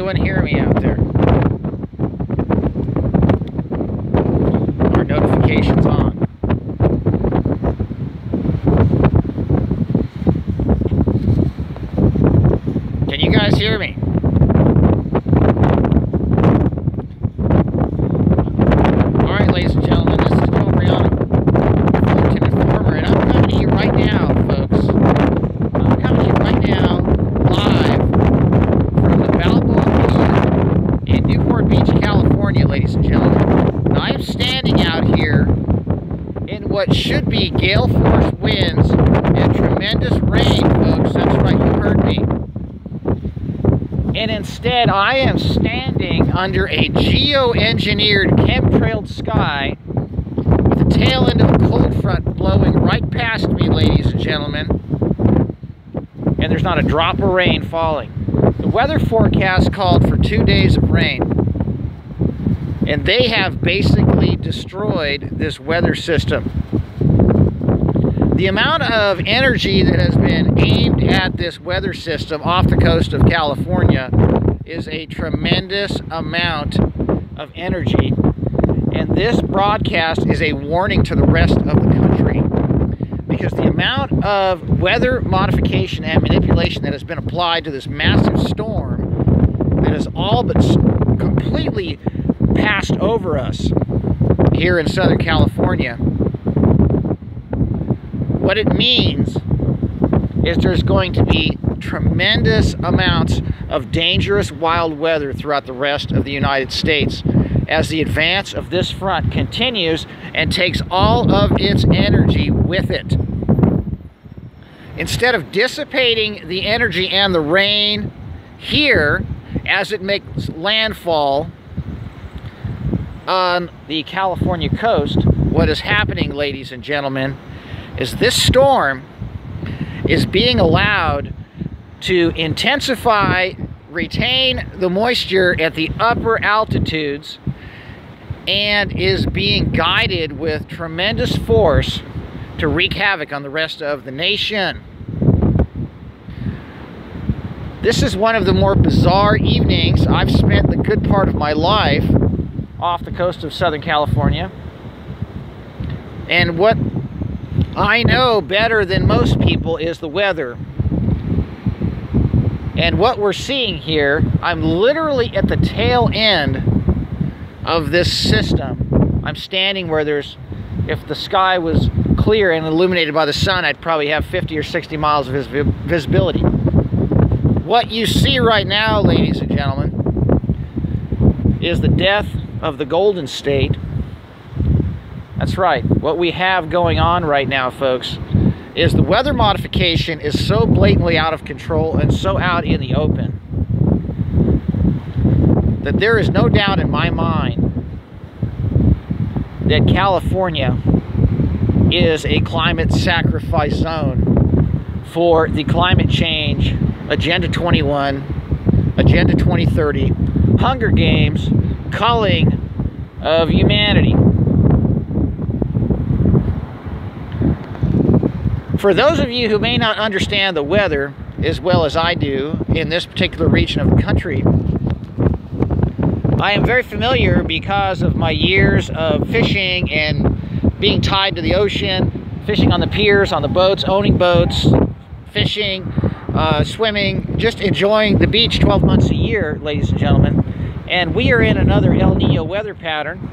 everyone hear me out there? Are notifications on? Can you guys hear me? Alright, ladies and gentlemen, this is Joe Brianna, Fullerton Informer, and I'm coming to you right now, folks. I'm coming to you right now, live from the Balboa Pier in Newport Beach, California, ladies and gentlemen. Now, I am standing out here in what should be gale force winds and tremendous rain, folks. That's right, you heard me. And instead, I am standing under a geo-engineered chemtrailed sky with the tail end of a cold front blowing right past me, ladies and gentlemen. And there's not a drop of rain falling. The weather forecast called for 2 days of rain. And they have basically destroyed this weather system. The amount of energy that has been aimed at this weather system off the coast of California is a tremendous amount of energy. And this broadcast is a warning to the rest of the country, because the amount of weather modification and manipulation that has been applied to this massive storm that has all but completely passed over us here in Southern California. What it means is there's going to be tremendous amounts of dangerous wild weather throughout the rest of the United States as the advance of this front continues and takes all of its energy with it. Instead of dissipating the energy and the rain here as it makes landfall on the California coast, what is happening, ladies and gentlemen, is this storm is being allowed to intensify, retain the moisture at the upper altitudes, and is being guided with tremendous force to wreak havoc on the rest of the nation. This is one of the more bizarre evenings. I've spent the good part of my life off the coast of Southern California, and what I know better than most people is the weather. And what we're seeing here, I'm literally at the tail end of this system. I'm standing where there's, if the sky was clear and illuminated by the sun, I'd probably have 50 or 60 miles of visibility. What you see right now, ladies and gentlemen, is the death of the Golden State. That's right. What we have going on right now, folks, is the weather modification is so blatantly out of control and so out in the open that there is no doubt in my mind that California is a climate sacrifice zone for the climate change Agenda 21, Agenda 2030, Hunger Games, culling of humanity. For those of you who may not understand the weather as well as I do in this particular region of the country, I am very familiar because of my years of fishing and being tied to the ocean, fishing on the piers, on the boats, owning boats, fishing, swimming, just enjoying the beach 12 months a year, ladies and gentlemen. And we are in another El Nino weather pattern,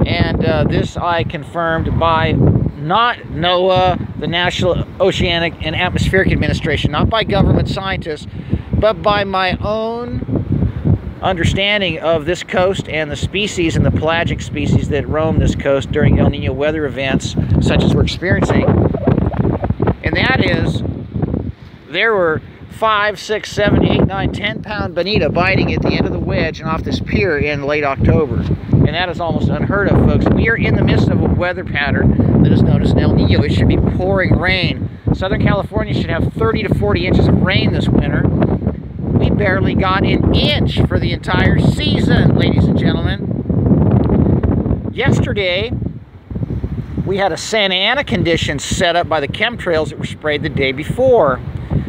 and this I confirmed by not NOAA, the National Oceanic and Atmospheric Administration, not by government scientists, but by my own understanding of this coast and the species and the pelagic species that roam this coast during El Nino weather events such as we're experiencing. And that is, there were 5, 6, 7, 8, 9, 10-pound bonita biting at the end of the wedge and off this pier in late October. And that is almost unheard of, folks. We are in the midst of a weather pattern that is known as an El Nino. It should be pouring rain. Southern California should have 30 to 40 inches of rain this winter. We barely got an inch for the entire season, ladies and gentlemen. Yesterday, we had a Santa Ana condition set up by the chemtrails that were sprayed the day before.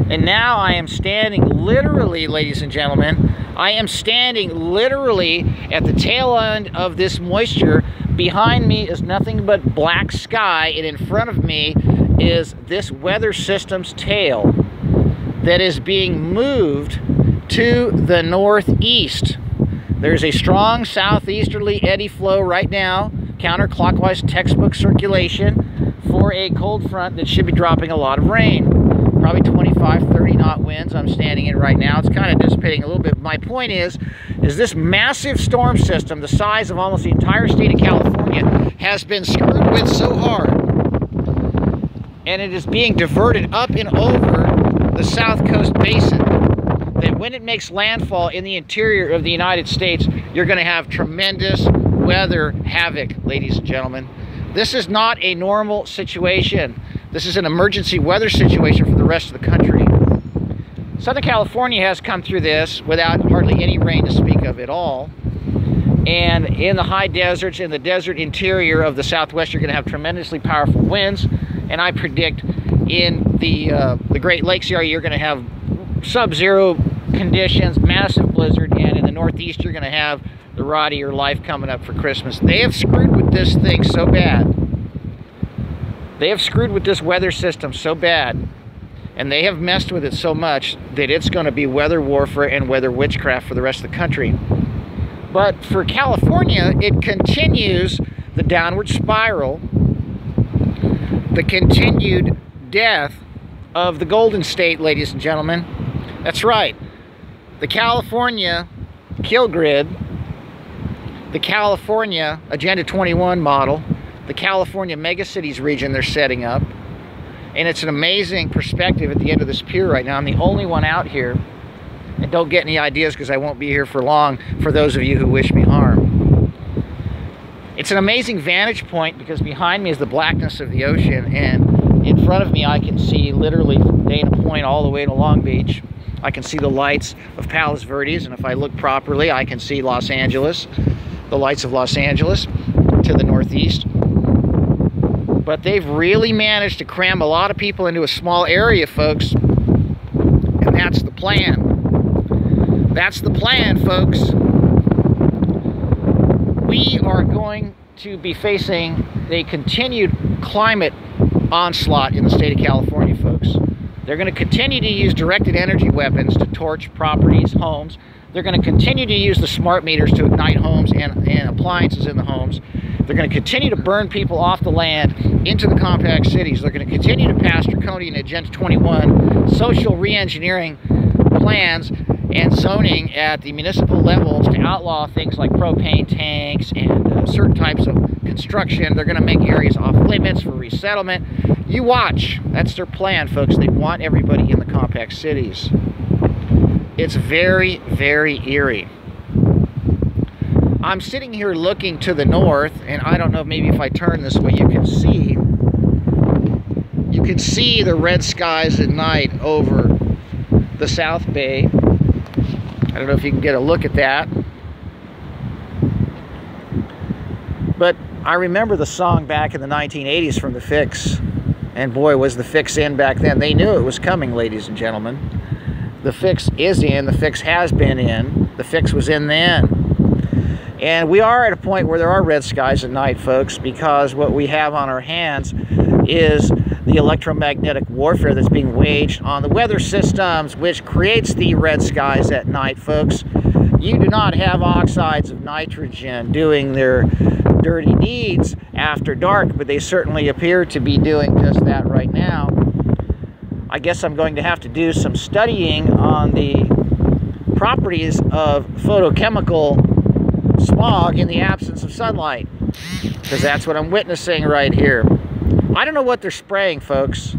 And now I am standing literally, ladies and gentlemen, I am standing literally at the tail end of this moisture. Behind me is nothing but black sky, and in front of me is this weather system's tail that is being moved to the northeast. There's a strong southeasterly eddy flow right now, counterclockwise textbook circulation for a cold front that should be dropping a lot of rain. Probably 25, 30 knot winds I'm standing in right now. It's kind of dissipating a little bit. My point is this massive storm system, the size of almost the entire state of California, has been screwed with so hard, and it is being diverted up and over the South Coast Basin, that when it makes landfall in the interior of the United States, you're going to have tremendous weather havoc, ladies and gentlemen. This is not a normal situation. This is an emergency weather situation for the rest of the country. Southern California has come through this without hardly any rain to speak of at all. And in the high deserts, in the desert interior of the Southwest, you're going to have tremendously powerful winds. And I predict in the Great Lakes area, you're going to have sub-zero conditions, massive blizzard, and in the Northeast, you're going to have the ride of your life coming up for Christmas. They have screwed with this thing so bad. They have screwed with this weather system so bad, and they have messed with it so much that it's going to be weather warfare and weather witchcraft for the rest of the country. But for California, it continues the downward spiral, the continued death of the Golden State, ladies and gentlemen. That's right. The California kill grid, the California Agenda 21 model, the California megacities region they're setting up. And it's an amazing perspective at the end of this pier right now. I'm the only one out here. And don't get any ideas, because I won't be here for long, for those of you who wish me harm. It's an amazing vantage point, because behind me is the blackness of the ocean, and in front of me I can see literally from Dana Point all the way to Long Beach. I can see the lights of Palos Verdes, and if I look properly, I can see Los Angeles, the lights of Los Angeles to the northeast. But they've really managed to cram a lot of people into a small area, folks. And that's the plan. That's the plan, folks. We are going to be facing a continued climate onslaught in the state of California, folks. They're going to continue to use directed energy weapons to torch properties, homes. They're going to continue to use the smart meters to ignite homes and appliances in the homes. They're going to continue to burn people off the land into the compact cities. They're going to continue to pass draconian Agenda 21 social re-engineering plans and zoning at the municipal levels to outlaw things like propane tanks and certain types of construction. They're going to make areas off limits for resettlement. You watch. That's their plan, folks. They want everybody in the compact cities. It's very, very eerie. I'm sitting here looking to the north, and I don't know, maybe if I turn this way, you can see the red skies at night over the South Bay. I don't know if you can get a look at that. But I remember the song back in the 1980s from The Fix. And boy, was The Fix in back then. They knew it was coming, ladies and gentlemen. The Fix is in. The Fix has been in. The Fix was in then. And we are at a point where there are red skies at night, folks, because what we have on our hands is the electromagnetic warfare that's being waged on the weather systems, which creates the red skies at night, folks. You do not have oxides of nitrogen doing their dirty deeds after dark, but they certainly appear to be doing just that right now. I guess I'm going to have to do some studying on the properties of photochemical smog in the absence of sunlight, because that's what I'm witnessing right here. I don't know what they're spraying, folks,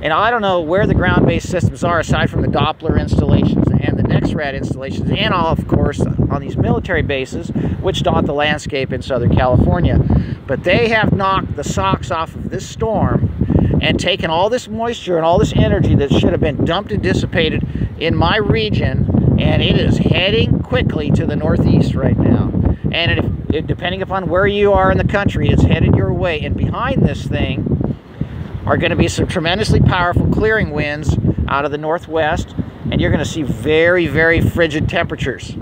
and I don't know where the ground-based systems are aside from the Doppler installations and the NEXRAD installations, and of course on these military bases which dot the landscape in Southern California. But they have knocked the socks off of this storm and taken all this moisture and all this energy that should have been dumped and dissipated in my region, and it is heading quickly to the northeast right now. And depending upon where you are in the country, it's headed your way. And behind this thing are going to be some tremendously powerful clearing winds out of the northwest and you're going to see very, very frigid temperatures.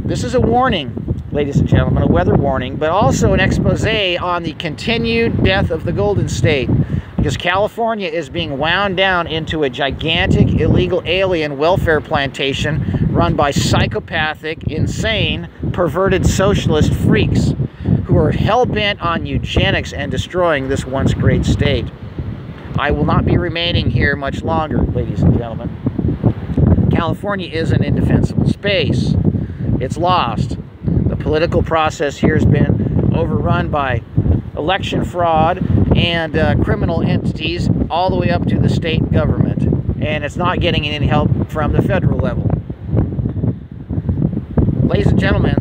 This is a warning, ladies and gentlemen, a weather warning, but also an expose on the continued death of the Golden State, because California is being wound down into a gigantic illegal alien welfare plantation run by psychopathic, insane, perverted socialist freaks who are hell-bent on eugenics and destroying this once great state. I will not be remaining here much longer, ladies and gentlemen. California is an indefensible space. It's lost. The political process here has been overrun by election fraud and criminal entities all the way up to the state government. And it's not getting any help from the federal level. Ladies and gentlemen,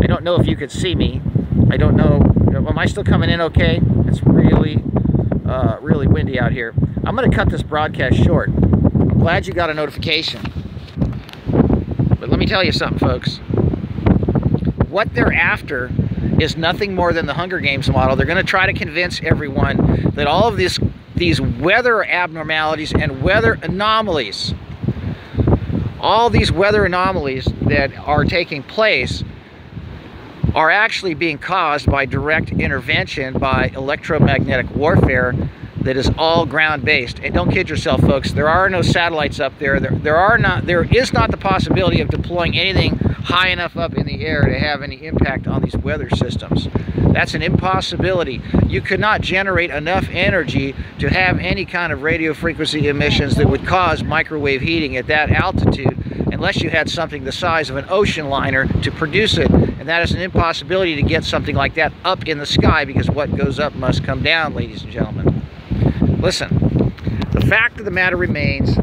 I don't know if you could see me. I don't know. Am I still coming in okay? It's really, really windy out here. I'm going to cut this broadcast short. I'm glad you got a notification. But let me tell you something, folks. What they're after is nothing more than the Hunger Games model. They're going to try to convince everyone that all of these weather abnormalities and weather anomalies, all these weather anomalies that are taking place are actually being caused by direct intervention by electromagnetic warfare that is all ground-based. And don't kid yourself, folks, there are no satellites up there. There is not the possibility of deploying anything high enough up in the air to have any impact on these weather systems. That's an impossibility. You could not generate enough energy to have any kind of radio frequency emissions that would cause microwave heating at that altitude unless you had something the size of an ocean liner to produce it. And that is an impossibility to get something like that up in the sky, because what goes up must come down, ladies and gentlemen. Listen, the fact of the matter remains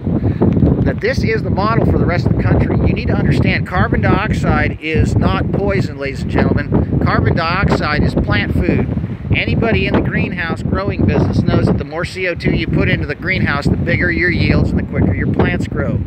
that this is the model for the rest of the country. You need to understand carbon dioxide is not poison, ladies and gentlemen. Carbon dioxide is plant food. Anybody in the greenhouse growing business knows that the more CO2 you put into the greenhouse, the bigger your yields and the quicker your plants grow.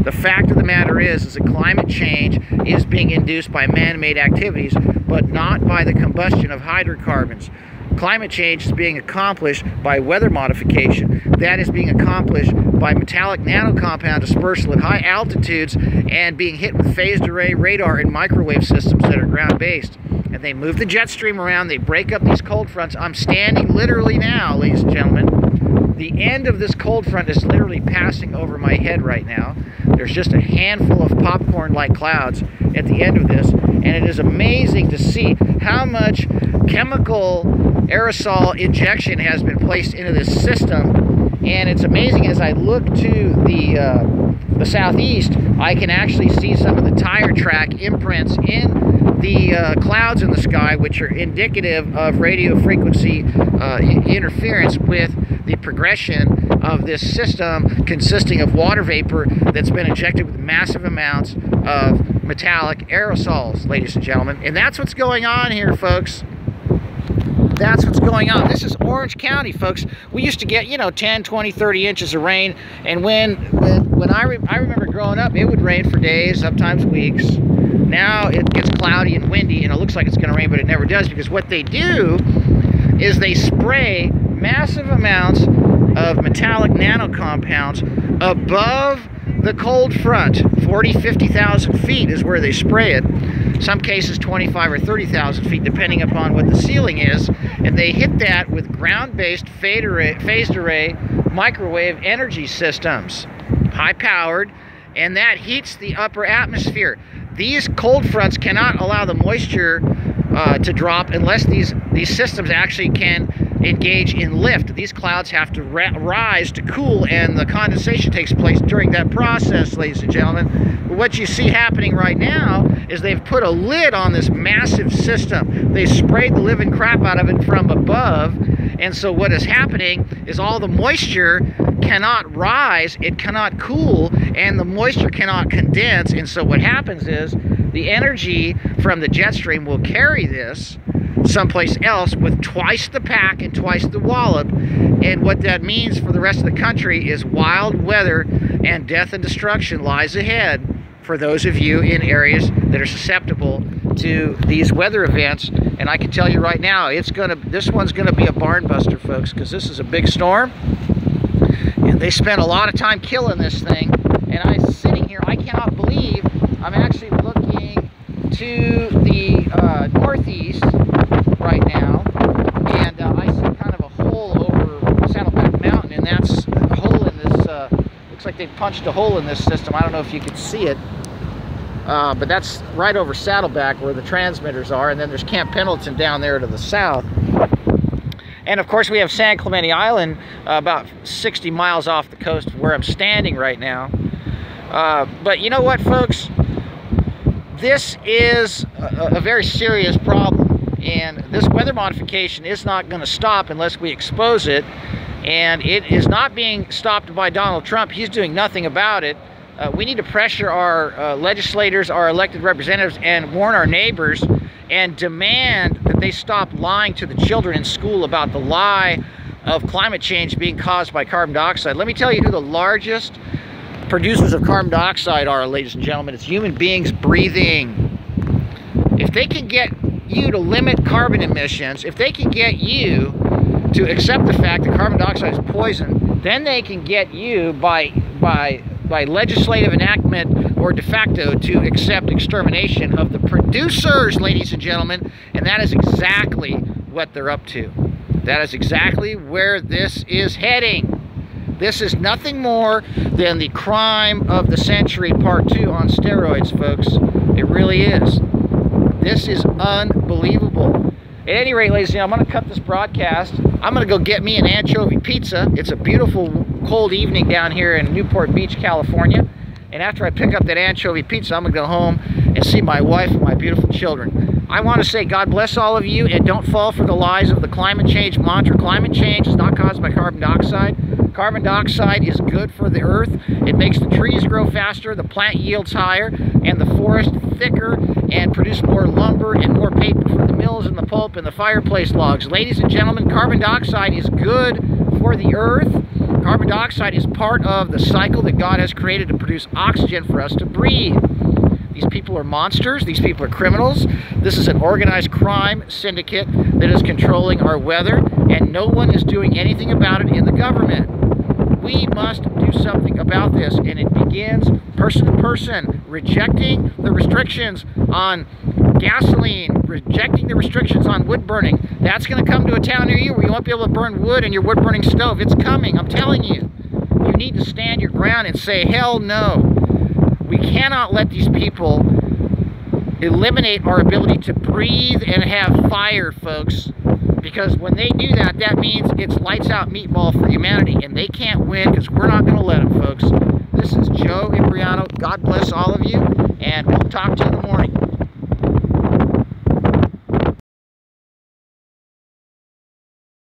The fact of the matter is that climate change is being induced by man-made activities, but not by the combustion of hydrocarbons. Climate change is being accomplished by weather modification. That is being accomplished by metallic nanocompound dispersal at high altitudes and being hit with phased array radar and microwave systems that are ground-based. And they move the jet stream around, they break up these cold fronts. I'm standing literally now, ladies and gentlemen. The end of this cold front is literally passing over my head right now. There's just a handful of popcorn-like clouds at the end of this, and it is amazing to see how much chemical aerosol injection has been placed into this system. And it's amazing, as I look to the southeast, I can actually see some of the tire track imprints in the clouds in the sky, which are indicative of radio frequency interference with the progression of this system, consisting of water vapor that's been injected with massive amounts of metallic aerosols, ladies and gentlemen. And that's what's going on here, folks. That's what's going on. This is Orange County, folks. We used to get, 10, 20, 30 inches of rain, and when I remember growing up, it would rain for days, sometimes weeks. Now it gets cloudy and windy, and it looks like it's going to rain, but it never does, because what they do is they spray massive amounts of metallic nanocompounds above the cold front. 40, 50,000 feet is where they spray it. Some cases 25 or 30,000 feet, depending upon what the ceiling is. And they hit that with ground-based phased array microwave energy systems, high-powered, and that heats the upper atmosphere. These cold fronts cannot allow the moisture to drop unless these systems actually can engage in lift. These clouds have to rise to cool, and the condensation takes place during that process, ladies and gentlemen. But what you see happening right now is they've put a lid on this massive system. They sprayed the living crap out of it from above, and so what is happening is all the moisture cannot rise, it cannot cool, and the moisture cannot condense. And so what happens is the energy from the jet stream will carry this someplace else with twice the pack and twice the wallop. And what that means for the rest of the country is wild weather and death and destruction lies ahead for those of you in areas that are susceptible to these weather events. And I can tell you right now, this one's gonna be a barn buster, folks, because this is a big storm. And they spent a lot of time killing this thing. And I'm sitting here, I cannot believe I'm actually looking to the northeast right now. And I see kind of a hole over Saddleback Mountain. And that's a hole in this, looks like they've punched a hole in this system. I don't know if you can see it. But that's right over Saddleback where the transmitters are. And then there's Camp Pendleton down there to the south. And of course we have San Clemente Island about 60 miles off the coast of where I'm standing right now. But you know what, folks? This is a very serious problem. And this weather modification is not going to stop unless we expose it. And it is not being stopped by Donald Trump. He's doing nothing about it. We need to pressure our legislators, our elected representatives, and warn our neighbors and demand that they stop lying to the children in school about the lie of climate change being caused by carbon dioxide. Let me tell you who the largest producers of carbon dioxide are, ladies and gentlemen. It's human beings breathing. If they can get you to limit carbon emissions, if they can get you to accept the fact that carbon dioxide is poison, then they can get you by legislative enactment or de facto to accept extermination of the producers, ladies and gentlemen. And that is exactly what they're up to. That is exactly where this is heading. This is nothing more than the crime of the century part 2 on steroids, folks. It really is. This is unbelievable. At any rate, ladies and gentlemen, I'm going to cut this broadcast. I'm going to go get me an anchovy pizza. It's a beautiful cold evening down here in Newport Beach, California. And after I pick up that anchovy pizza, I'm going to go home and see my wife and my beautiful children. I want to say God bless all of you, and don't fall for the lies of the climate change mantra. Climate change is not caused by carbon dioxide. Carbon dioxide is good for the earth. It makes the trees grow faster, the plant yields higher, and the forest thicker, and produce more lumber and more paper for the mills and the pulp and the fireplace logs. Ladies and gentlemen, carbon dioxide is good for the earth. Carbon dioxide is part of the cycle that God has created to produce oxygen for us to breathe. These people are monsters. These people are criminals. This is an organized crime syndicate that is controlling our weather, and no one is doing anything about it in the government. We must do something about this, and it begins person to person, rejecting the restrictions on gasoline, rejecting the restrictions on wood burning. That's going to come to a town near you where you won't be able to burn wood in your wood burning stove. It's coming, I'm telling you. You need to stand your ground and say, hell no. We cannot let these people eliminate our ability to breathe and have fire, folks. Because when they do that, that means it's lights out meatball for humanity, and they can't win because we're not going to let them, folks. This is Joe Imbriano. God bless all of you, and we'll talk to you in the morning.